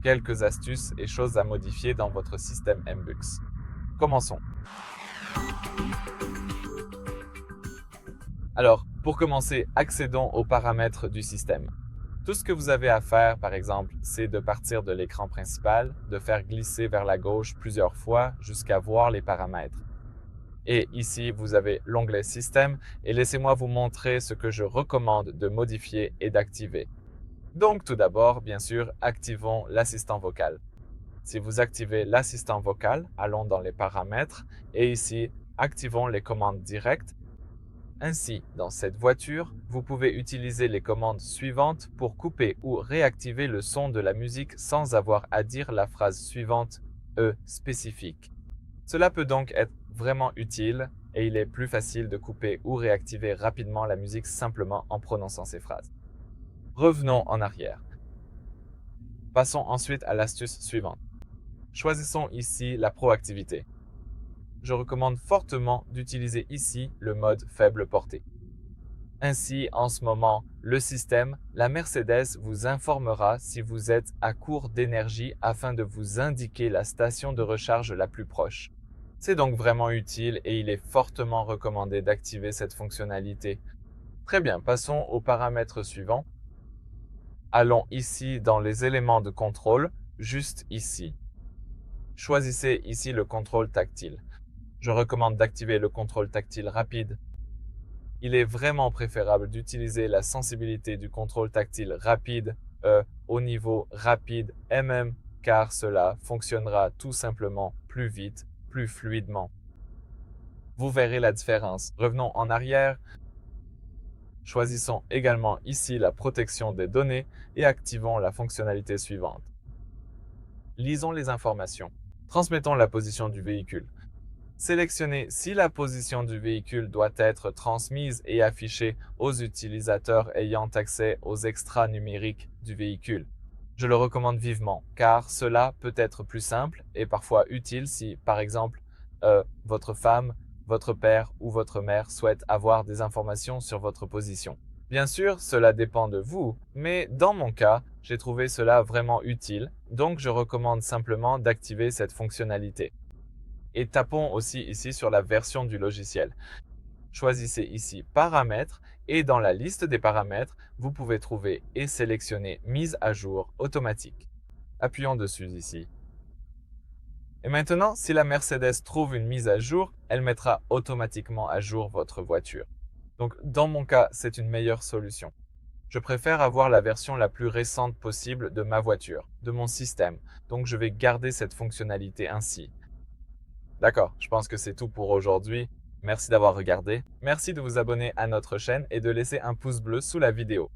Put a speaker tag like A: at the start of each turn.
A: quelques astuces et choses à modifier dans votre système Mbux. Commençons. Alors, pour commencer, accédons aux paramètres du système. Tout ce que vous avez à faire, par exemple, c'est de partir de l'écran principal, de faire glisser vers la gauche plusieurs fois jusqu'à voir les paramètres. Et ici, vous avez l'onglet Système et laissez-moi vous montrer ce que je recommande de modifier et d'activer. Donc tout d'abord, bien sûr, activons l'assistant vocal. Si vous activez l'assistant vocal, allons dans les paramètres et ici, activons les commandes directes. Ainsi, dans cette voiture, vous pouvez utiliser les commandes suivantes pour couper ou réactiver le son de la musique sans avoir à dire la phrase suivante spécifique. Cela peut donc être vraiment utile et il est plus facile de couper ou réactiver rapidement la musique simplement en prononçant ces phrases. Revenons en arrière. Passons ensuite à l'astuce suivante. Choisissons ici la proactivité. Je recommande fortement d'utiliser ici le mode faible portée. Ainsi, en ce moment, le système, la Mercedes vous informera si vous êtes à court d'énergie afin de vous indiquer la station de recharge la plus proche. C'est donc vraiment utile et il est fortement recommandé d'activer cette fonctionnalité. Très bien, passons aux paramètres suivants. Allons ici dans les éléments de contrôle, juste ici. Choisissez ici le contrôle tactile. Je recommande d'activer le contrôle tactile rapide. Il est vraiment préférable d'utiliser la sensibilité du contrôle tactile rapide au niveau rapide MM car cela fonctionnera tout simplement plus vite, plus fluidement. Vous verrez la différence. Revenons en arrière. Choisissons également ici la protection des données et activons la fonctionnalité suivante. Lisons les informations. Transmettons la position du véhicule. Sélectionnez si la position du véhicule doit être transmise et affichée aux utilisateurs ayant accès aux extras numériques du véhicule. Je le recommande vivement car cela peut être plus simple et parfois utile si, par exemple, votre femme, votre père ou votre mère souhaite avoir des informations sur votre position. Bien sûr, cela dépend de vous, mais dans mon cas, j'ai trouvé cela vraiment utile, donc je recommande simplement d'activer cette fonctionnalité. Et tapons aussi ici sur la version du logiciel. Choisissez ici Paramètres et dans la liste des paramètres, vous pouvez trouver et sélectionner Mise à jour automatique. Appuyons dessus ici. Et maintenant, si la Mercedes trouve une mise à jour, elle mettra automatiquement à jour votre voiture. Donc dans mon cas, c'est une meilleure solution. Je préfère avoir la version la plus récente possible de ma voiture, de mon système, donc je vais garder cette fonctionnalité ainsi. D'accord, je pense que c'est tout pour aujourd'hui. Merci d'avoir regardé. Merci de vous abonner à notre chaîne et de laisser un pouce bleu sous la vidéo.